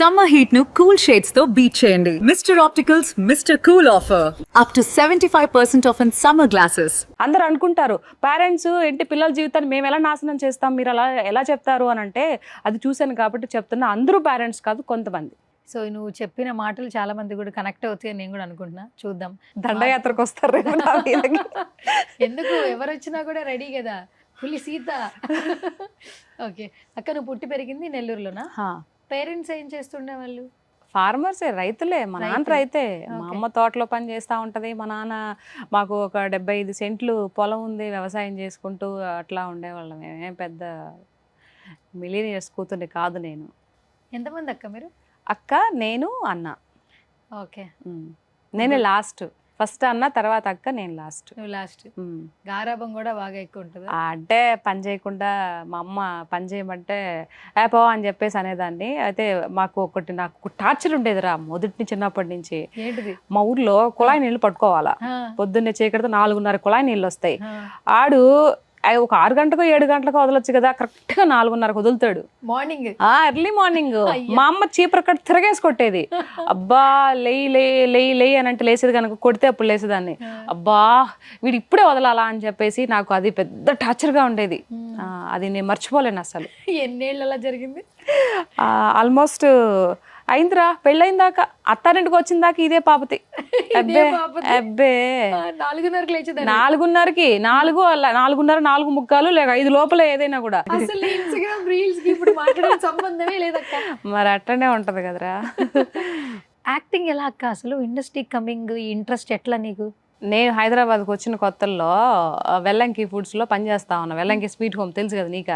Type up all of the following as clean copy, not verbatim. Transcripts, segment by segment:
Summer heat nu cool shades తో beat చేయండి. Mr. Opticals Mr. Cool offer. Up to 75% off in summer glasses. అందరూ అనుకుంటారు parents ఏంటి పిల్లల జీవితాన్ని మేము ఎలా నాశనం చేస్తాం మీరు అలా ఎలా చెప్తారు అని అంటే అది చూశాను కాబట్టి చెప్తున్నా. అందరూ పేరెంట్స్ కాదు, కొంతమంది. సో నువ్వు చెప్పిన మాటలు చాలా మంది కూడా కనెక్ట్ అవుతాయి నేను కూడా అనుకుంటున్నా. చూద్దాం, దండయాత్రకు వస్తారు రేపు నా మీదకి. ఎందుకు ఎవరు వచ్చినా కూడా రెడీ కదా, పులి సీత. ఓకే అక్క, నువ్వు పుట్టి పెరిగింది నెల్లూరులోనా? పేరెంట్స్ ఏం చేస్తుండే వాళ్ళు? ఫార్మర్సే, రైతులే. మా నాన్న రైతే. మా అమ్మ తోటలో పని చేస్తూ ఉంటుంది. మా నాన్న మాకు ఒక 75 సెంట్లు పొలం ఉంది, వ్యవసాయం చేసుకుంటూ అట్లా ఉండేవాళ్ళం. ఏం పెద్ద మిలీనియర్స్ కూతుర్ని కాదు నేను. ఎంతమంది అక్క మీరు? అక్క, నేను, అన్న. ఓకే, నేనే లాస్ట్. ఫస్ట్ అన్న, తర్వాత అక్క, నేను లాస్ట్. నువ్వు లాస్ట్. గారాబం కూడా బాగా ఎక్కువ ఉంటుంది అంటే పని చేయకుండా మా అమ్మ పని చేయమంటే పో అని చెప్పేసి అనేదాన్ని. అయితే నాకు టార్చర్ ఉండేదిరా మొదటి చిన్నప్పటి నుంచి. ఏంటిది? మా ఊర్లో కుళాయి నీళ్ళు పట్టుకోవాలా. పొద్దున్నే చీకటితో 4:30 కుళాయి నీళ్ళు వస్తాయి. ఆడు ఒక 6 గంటలకు 7 గంటలకు వదలొచ్చు కదా, కరెక్ట్ గా 4:30 వదులుతాడు మార్నింగ్. Early morning. మా అమ్మ చీపర్ కట్ తిరగేసి కొట్టేది. అబ్బా లేయి లేయి లేయి అని అంటే లేసేది కనుక, కొడితే అప్పుడు లేసేదాన్ని. అబ్బా వీడు ఇప్పుడే వదలాలా అని చెప్పేసి నాకు అది పెద్ద టార్చర్ గా ఉండేది. అది నేను మర్చిపోలేను అసలు. ఎన్నేళ్ళు అలా జరిగింది? ఆల్మోస్ట్ అయిందిరా పెళ్ళయిందాకా. అత్తారింటికి వచ్చిన దాకా ఇదే పాపతి. అబ్బే 4:30కి లేచేది. 4:30కి 4:30 4:45 లేక 5 లోపల ఏదైనా కూడా. అసలు ఇన్స్టాగ్రామ్ రీల్స్ కి ఇప్పుడు మాట్లాడే సంబంధమే లేదక్క. మరి అట్టనే ఉంటది కదరా. యాక్టింగ్ ఎలా అక్క? అసలు ఇండస్ట్రీ కమింగ్ ఇంట్రెస్ట్ ఎట్లా నీకు? నేను హైదరాబాద్కి వచ్చిన కొత్తల్లో వెల్లంకి ఫుడ్స్లో పనిచేస్తా ఉన్నా. వెల్లంకి స్వీట్ హోమ్ తెలుసు కదా నీకు.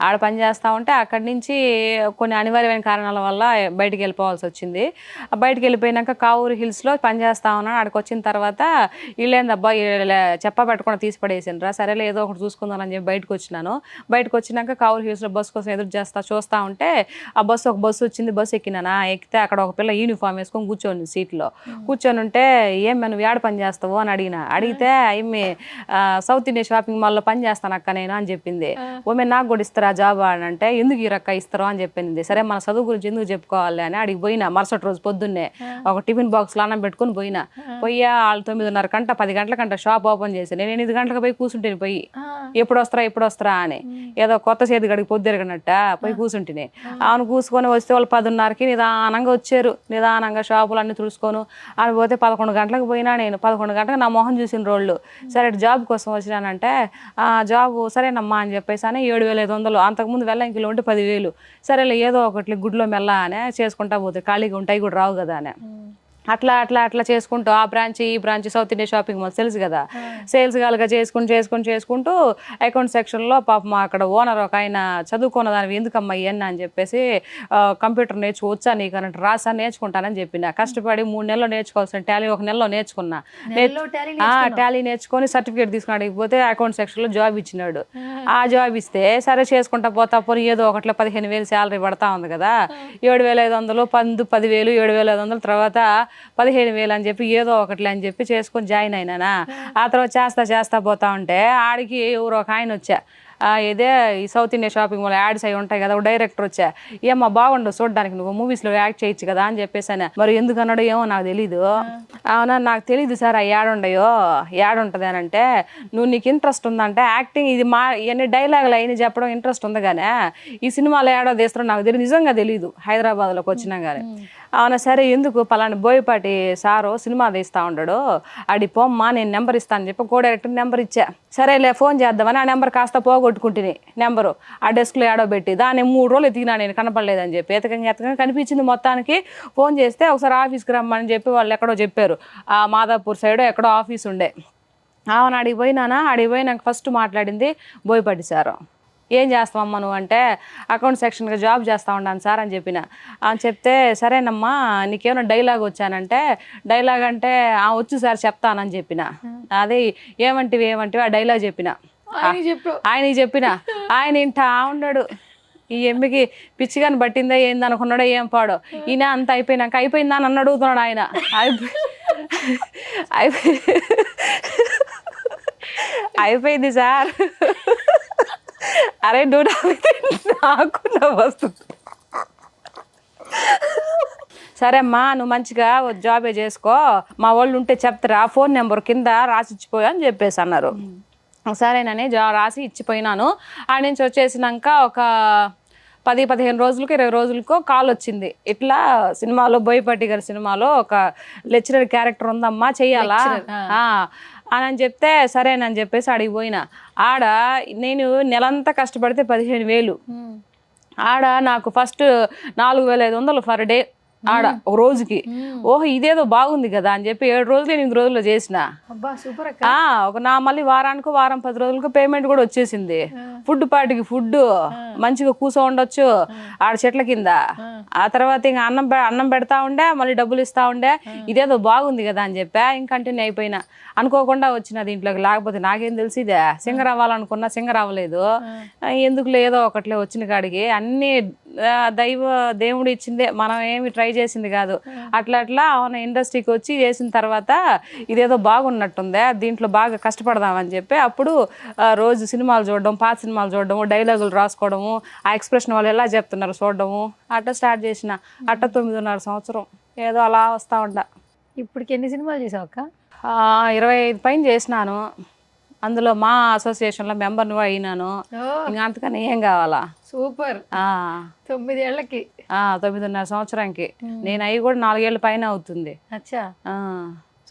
ఆడ పనిచేస్తా ఉంటే అక్కడి నుంచి కొన్ని అనివార్యమైన కారణాల వల్ల బయటికి వెళ్ళిపోవాల్సి వచ్చింది. బయటికి వెళ్ళిపోయినాక కావూరు హిల్స్లో పనిచేస్తా ఉన్నాను. ఆడికి వచ్చిన తర్వాత వీళ్ళేందబ్బా చెప్ప పెట్టకుండా తీసి పడేసిండ్రా, సరేలే ఏదో ఒకటి చూసుకుందాం అని చెప్పి బయటకు వచ్చినాను. బయటకు వచ్చినాక కావూరు హిల్స్లో బస్సు కోసం ఎదురు చూస్తా ఉంటే ఒక బస్సు వచ్చింది. బస్సు ఎక్కినానా, ఎక్కితే అక్కడ ఒక పిల్ల యూనిఫామ్ వేసుకొని కూర్చొని సీట్లో కూర్చొని ఉంటే, ఏం నువ్వు ఏడ పని చేస్తావు అని అడిగితే అయ్యి సౌత్ ఇండియా షాపింగ్ మాల్లో పని చేస్తాను అక్క నేను అని చెప్పింది. ఓమే నాకు కూడా ఇస్తారా జాబ్ అని అంటే, ఎందుకు ఈ రక్క ఇస్తారో అని చెప్పింది. సరే మన చదువు గురించి ఎందుకు చెప్పుకోవాలి అని అడిగి పోయినా. మరుసటి రోజు పొద్దున్నే ఒక టిఫిన్ బాక్స్ అన్నం పెట్టుకుని పోయినా. వాళ్ళు 9:30 కంట 10 గంటలకంట షాప్ ఓపెన్ చేసి నేను 8 గంటలకు పోయి కూర్చుంటేని. పోయి ఎప్పుడు వస్తారా అని ఏదో కొత్త చేతి గడికి పొద్దురగనట్ట పోయి కూర్చుంటేనే. ఆమెను కూసుకొని వస్తే వాళ్ళు 10:30కి నిదానంగా వచ్చారు. నిదానంగా షాపులు అన్ని తుడుచుకొని అని పోతే 11 గంటలకు పోయినా. నేను 11 గంటలకు నా మొహం చూసిన రోళ్ళు. సరే జాబ్ కోసం వచ్చినానంటే, జాబ్ సరేనమ్మా అని చెప్పేసి అని 7,500. అంతకుముందు వెల్లంకిలో ఉంటే 10,000. సరేలే ఏదో ఒకటి గుడ్లో మెల్ల అనే చేసుకుంటా పోతే ఖాళీగా ఉంటాయి కూడా రావు కదా అని అట్లా చేసుకుంటూ ఆ బ్రాంచ్ ఈ branch south India shopping mall తెలుసు కదా, సేల్స్ గాలుగా చేసుకుంటూ అకౌంట్ సెక్షన్లో పాపం అక్కడ ఓనర్ ఒక ఆయన చదువుకున్న దాని ఎందుకమ్మా ఇవన్నీ అని చెప్పేసి, కంప్యూటర్ నేర్చుకోవచ్చా నీకు అన్నట్టు రాసా నేర్చుకుంటానని చెప్పిన. కష్టపడి 3 నెలలు నేర్చుకోవాల్సిన టాలీ 1 నెలలో నేర్చుకున్నా. టాలీ నేర్చుకొని సర్టిఫికేట్ తీసుకుని అడిగిపోతే అకౌంట్ సెక్షన్లో జాబ్ ఇచ్చినాడు. ఆ జాబ్ ఇస్తే సరే చేసుకుంటా పోతా పోనీ ఏదో ఒకట్లో 15,000 శాలరీ పడతా ఉంది కదా, 7,500 10,000 7,500 తర్వాత 15,000 అని చెప్పి ఏదో ఒకటి అని చెప్పి చేసుకొని జాయిన్ అయినానా. ఆ తర్వాత చేస్తా పోతా ఉంటే ఆడికి ఎవరో ఒక ఆయన వచ్చా, ఇదే ఈ south India shopping mall ads అవి ఉంటాయి కదా, డైరెక్టర్ వచ్చా. ఏమ్మా బాగుండవు చూడడానికి, నువ్వు మూవీస్లో యాక్ట్ చేయొచ్చు కదా అని చెప్పేసి అని. మరి ఎందుకు అన్నాడు ఏమో నాకు తెలీదు. అవునా నాకు తెలీదు సార్ ఆ యాడ్ ఉంటుంది అని అంటే, నీకు ఇంట్రెస్ట్ ఉందంటే యాక్టింగ్ ఇది ఇవన్నీ డైలాగులు అయినా చెప్పడం ఇంట్రెస్ట్ ఉంది కానీ ఈ సినిమాలో యాడో తీస్తారో నాకు తెలియదు, నిజంగా తెలీదు హైదరాబాద్లోకి వచ్చినా కానీ. అవునా సరే ఎందుకు పలానా బోయపాటి సారు సినిమా తీస్తా ఉన్నాడు, అడి పోమ్మా నేను నెంబర్ ఇస్తాను చెప్పి కో డైరెక్టర్ నెంబర్ ఇచ్చా. సరేలే ఫోన్ చేద్దామని ఆ నెంబర్ కాస్త పోగొట్టుకుంటుని నెంబరు ఆ డెస్క్లో ఏడో పెట్టి దాన్ని 3 రోజులు ఎతికినా నేను కనపడలేదని చెప్పి ఎతకంగా కనిపించింది. మొత్తానికి ఫోన్ చేస్తే ఒకసారి ఆఫీస్కి రమ్మని చెప్పి వాళ్ళు ఎక్కడో చెప్పారు, ఆ మాదాపూర్ సైడ్ ఎక్కడో ఆఫీస్ ఉండే. అవును అడిగిపోయినాక ఫస్ట్ మాట్లాడింది బోయపాటి సారు. ఏం చేస్తావమ్మా నువ్వు అంటే, అకౌంట్ సెక్షన్గా జాబ్ చేస్తూ ఉన్నాను సార్ అని చెప్పిన. చెప్తే సరేనమ్మా నీకేమైనా డైలాగ్ వచ్చానంటే, డైలాగ్ అంటే వచ్చు సార్ చెప్తానని చెప్పిన. అదే ఏమంటివి ఆ డైలాగ్ చెప్పిన. ఆయనకి చెప్పిన. ఆయన ఇంటా ఉన్నాడు. ఈ ఎమ్మికి పిచ్చిగాని పట్టిందా ఏంది అనుకున్నాడో ఏం పాడో. ఈయన అంత అయిపోయిందా అని నన్ను అడుగుతున్నాడు ఆయన. అయిపోయింది సార్. అరే నువ్వు నాకు నవ్వు వస్తుంది. సరే అమ్మా నువ్వు మంచిగా జాబే చేసుకో, మా వాళ్ళు ఉంటే చెప్తారా, ఫోన్ నెంబర్ కింద రాసి ఇచ్చిపోయా అని చెప్పేసి అన్నారు. సరేనని రాసి ఇచ్చిపోయినాను. ఆడ నుంచి వచ్చేసినాక ఒక 10-15 రోజులకు 20 రోజులకో కాల్ వచ్చింది, ఇట్లా సినిమాలో బోయపాటి గారి సినిమాలో ఒక లెక్చరర్ క్యారెక్టర్ ఉందమ్మా చెయ్యాలా అని చెప్తే సరేనని చెప్పేసి ఆడికి పోయినా. ఆడ నేను నెలంతా కష్టపడితే 15,000, ఆడ నాకు ఫస్ట్ 4,500 ఫర్ డే ఆడ ఒక రోజుకి. ఓహో ఇదేదో బాగుంది కదా అని చెప్పి 7 రోజులు 8 రోజుల్లో చేసిన. నా మళ్ళీ వారానికి వారం 10 రోజులకు పేమెంట్ కూడా వచ్చేసింది. ఫుడ్ పార్టీకి ఫుడ్ మంచిగా కూర్చో ఉండొచ్చు ఆడ చెట్ల కింద. ఆ తర్వాత ఇంకా అన్నం పెడతా ఉండే, మళ్ళీ డబ్బులు ఇస్తా ఉండే. ఇదేదో బాగుంది కదా అని చెప్పా, ఇంక కంటిన్యూ అయిపోయినా. అనుకోకుండా వచ్చిన దీంట్లోకి, లేకపోతే నాకేం తెలిసిదే. సింగర్ అవ్వాలనుకున్నా సింగర్ అవ్వలేదు. ఎందుకు లేదో ఒకట్లే వచ్చిన కాడికి అన్ని దేవుడు ఇచ్చిందే, మనం ఏమి ట్రై చేసింది కాదు. అట్లా అవును ఇండస్ట్రీకి వచ్చి చేసిన తర్వాత ఇదేదో బాగున్నట్టుందే, దీంట్లో బాగా కష్టపడదామని చెప్పి అప్పుడు రోజు సినిమాలు చూడడం, పాత సినిమాలు చూడడము, డైలాగులు రాసుకోవడము, ఆ ఎక్స్ప్రెషన్ వాళ్ళు ఎలా చెప్తున్నారు చూడడము, అట్లా స్టార్ట్ చేసిన. 9.5 సంవత్సరం ఏదో అలా వస్తూ ఉండ. ఇప్పటికి ఎన్ని సినిమాలు చేసావు అక్క? 25 పైన చేసినాను. అందులో మా అసోసియేషన్లో మెంబర్ని అయినాను. ఇంకా అంతకని ఏం కావాలా. సూపర్. 9 ఏళ్ళకి 9.5 సంవత్సరానికి నేను అవి కూడా 4 ఏళ్ళ పైన అవుతుంది. అచ్చా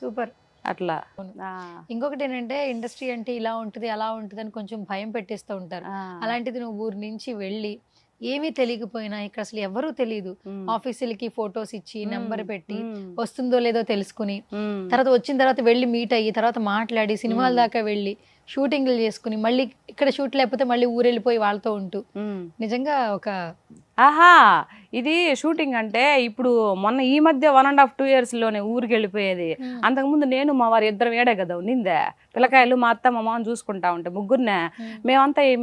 సూపర్. అట్లా ఇంకొకటి ఏంటంటే ఇండస్ట్రీ అంటే ఇలా ఉంటుంది అలా ఉంటుంది అని కొంచెం భయం పెట్టేస్తూ ఉంటారు. అలాంటిది నువ్వు ఊరి నుంచి వెళ్ళి ఏమీ తెలియకపోయినా, ఇక్కడ అసలు ఎవరూ తెలియదు, ఆఫీసులకి ఫొటోస్ ఇచ్చి నెంబర్ పెట్టి వస్తుందో లేదో తెలుసుకుని, తర్వాత వచ్చిన తర్వాత వెళ్ళి మీట్ అయ్యి, తర్వాత మాట్లాడి సినిమాల దాకా వెళ్ళి షూటింగ్లు చేసుకుని, మళ్ళీ ఇక్కడ షూట్ లేకపోతే మళ్ళీ ఊరెళ్ళిపోయి వాళ్ళతో ఉంటూ, నిజంగా ఒక ఇది షూటింగ్ అంటే ఇప్పుడు మొన్న ఈ మధ్య 1.5-2 years లోనే ఊరికి వెళ్ళిపోయేది. అంతకుముందు నేను మా వారి ఇద్దరం ఏడే కదా ఉన్నిందే. పిల్లకాయలు మా అత్త మా మామ చూసుకుంటా ఉంటే ముగ్గురునే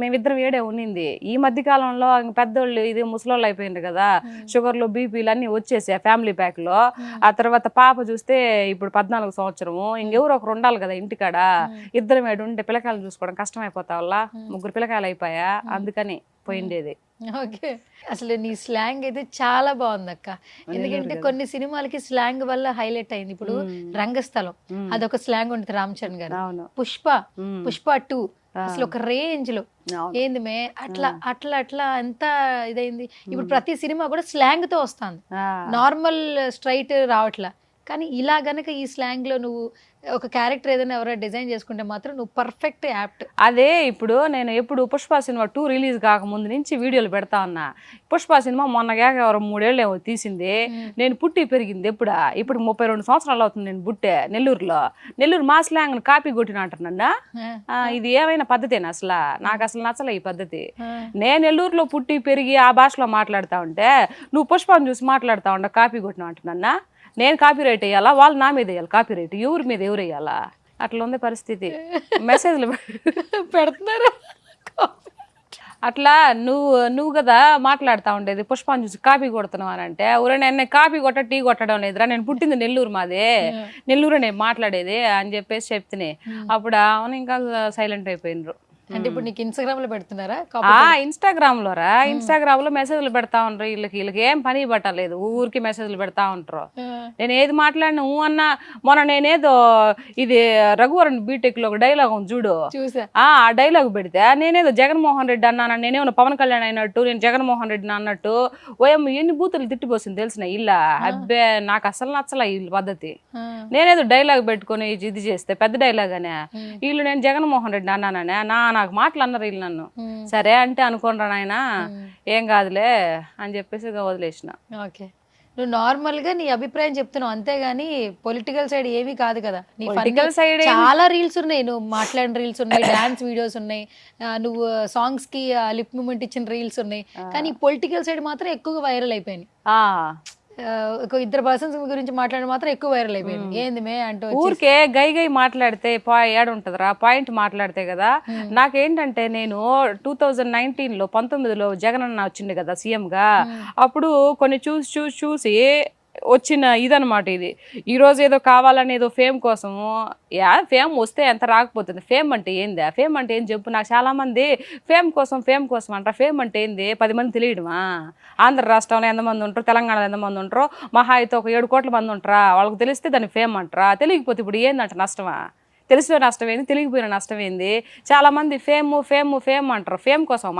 మేమిద్దరం ఏడే ఉన్నింది. ఈ మధ్య కాలంలో పెద్దోళ్ళు ఇది ముసలోళ్ళు అయిపోయింది కదా, షుగర్లు బీపీలు అన్ని వచ్చేసాయి ఫ్యామిలీ ప్యాక్ లో. ఆ తర్వాత పాప చూస్తే ఇప్పుడు 14 సంవత్సరము, ఇంకెవరు ఒకరు ఉండాలి కదా ఇంటికాడ. ఇద్దరం ఏడు ఉంటే పిల్లకాయలు చూసుకోవడం కష్టం అయిపోతా వల్ల 3 పిల్లకాయలు అయిపోయా, అందుకని పోయిండేది. ఓకే. అసలు నీ స్లాంగ్ అయితే చాలా బాగుంది అక్క. ఎందుకంటే కొన్ని సినిమాలకి స్లాంగ్ వల్ల హైలైట్ అయింది. ఇప్పుడు రంగస్థలం అదొక స్లాంగ్ ఉంటుంది రామ్ చరణ్ గారు. పుష్ప 2 అసలు ఒక రేంజ్ లో ఏంది మే అట్లా అట్లా అట్లా ఎంత ఇదైంది. ఇప్పుడు ప్రతి సినిమా కూడా స్లాంగ్ తో వస్తుంది, నార్మల్ స్ట్రైట్ రావట్లా. కానీ ఇలా గనక ఈ స్లాంగ్ లో నువ్వు ఒక క్యారెక్టర్ ఏదైనా ఎవరైనా డిజైన్ చేసుకుంటే మాత్రం నువ్వు పర్ఫెక్ట్ యాప్ట్. అదే ఇప్పుడు నేను ఎప్పుడు పుష్ప సినిమా 2 రిలీజ్ కాకముందు నుంచి వీడియోలు పెడతా ఉన్నా. పుష్ప సినిమా మొన్నగా 3 ఏళ్ళు ఏమో తీసింది. నేను పుట్టి పెరిగింది ఇప్పుడు 32 సంవత్సరాలు అవుతుంది నేను పుట్టే నెల్లూరు మా స్లాంగ్ కాపీ కొట్టిన అంటున్నా. ఇది ఏమైనా పద్ధతేనా? నాకు అసలు నచ్చలే ఈ పద్ధతి. నేను నెల్లూరులో పుట్టి పెరిగి ఆ భాషలో మాట్లాడుతా ఉంటే నువ్వు పుష్పను చూసి మాట్లాడుతా ఉండ కాపీ కొట్టిన అంటున్నా. నేను కాపీ రైట్ వేయాలా, వాళ్ళు నా మీద వేయాలి కాపీ రైట్, ఎవరి మీద ఎవరు వేయాలా? అట్లా ఉంది పరిస్థితి. మెసేజ్లు పెడుతున్నారు. అట్లా నువ్వు కదా మాట్లాడుతూ ఉండేది, పుష్పాన్ని చూసి కాపీ కొడుతున్నావు అని అంటే, ఊరే నేను కాపీ టీ కొట్టడం లేదురా, నేను పుట్టింది నెల్లూరు, మాదే నెల్లూరు, నేను మాట్లాడేది అని చెప్పేసి చెప్తే అప్పుడు అవును ఇంకా సైలెంట్ అయిపోయినరు. అంటే ఇప్పుడు నీకు ఇన్స్టాగ్రామ్ లో పెడుతున్నారా? ఇన్స్టాగ్రామ్ లో మెసేజ్లు పెడతా ఉంటారు. వీళ్ళకి ఏం పని పట్టలేదు, ఊరికి మెసేజ్లు పెడతా ఉంటారు. నేను ఏది మాట్లాడినా అన్నా. మొన్న నేనేదో ఇది రఘువరన్ బీటెక్ లో ఒక డైలాగ్ ఉంది చూడు, ఆ డైలాగ్ పెడితే నేనేదో జగన్మోహన్ రెడ్డి అన్నాను, నేనేమో పవన్ కళ్యాణ్ అయినట్టు, నేను జగన్మోహన్ రెడ్డిని అన్నట్టు ఓయమ్మ ఎన్ని బూతులు తిట్టిపోసింది తెలిసిన ఇల్లా. అబ్బే నాకు అసలు నచ్చలే వీళ్ళ పద్ధతి. నేనేదో డైలాగ్ పెట్టుకుని ఇది చేస్తే పెద్ద డైలాగ్ అనే వీళ్ళు నేను జగన్మోహన్ రెడ్డి అన్నాననే నాకు మాటలు అన్నారు వీళ్ళు నన్ను. సరే అంటే అనుకోండి నాయన ఏం కాదులే అని చెప్పేసి వదిలేసిన. ఓకే, నువ్వు నార్మల్ గా నీ అభిప్రాయం చెప్తున్నావు అంతేగాని పొలిటికల్ సైడ్ ఏమీ కాదు కదా. నీ పొలిటికల్ సైడ్ చాలా రీల్స్ ఉన్నాయి, నువ్వు మాట్లాడిన రీల్స్ ఉన్నాయి, డాన్స్ వీడియోస్ ఉన్నాయి, నువ్వు సాంగ్స్ కి లిప్ మూమెంట్ ఇచ్చిన రీల్స్ ఉన్నాయి. కానీ పొలిటికల్ సైడ్ మాత్రం ఎక్కువగా వైరల్ అయిపోయినాయి. ఒక 2 పర్సన్స్ గురించి మాట్లాడి మాత్రం ఎక్కువ వైరల్ అయిపోయింది. ఏంది మే అంటూ ఊరికే గై మాట్లాడితే ఏడుంటదిరా, పాయింట్ మాట్లాడితే కదా. నాకేంటంటే నేను 2019లో 19లో జగన్ అన్న వచ్చింది కదా సీఎం గా, అప్పుడు కొన్ని చూసి వచ్చిన ఇదనమాట ఇది. ఈరోజు ఏదో కావాలని ఏదో ఫేమ్ కోసము, ఫేమ్ వస్తే ఎంత రాకపోతుంది, ఫేమ్ అంటే ఏంది, ఫేమ్ అంటే ఏం చెప్పు. నాకు చాలామంది ఫేమ్ కోసం అంటారు. ఫేమ్ అంటే ఏంది 10 మంది తెలియడమా? ఆంధ్ర రాష్ట్రంలో ఎంతమంది ఉంటారు, తెలంగాణలో ఎంతమంది ఉంటారో, మహా అయితే ఒక 7 కోట్ల మంది ఉంటారా, వాళ్ళకి తెలిస్తే దాన్ని ఫేమ్ అంటారా? తెలియకపోతే ఇప్పుడు ఏందంట నష్టమా? తెలిసిన నష్టం ఏంది, తెలియకపోయిన నష్టం ఏంది? చాలామంది ఫేమ్ అంటారు. ఫేమ్ కోసం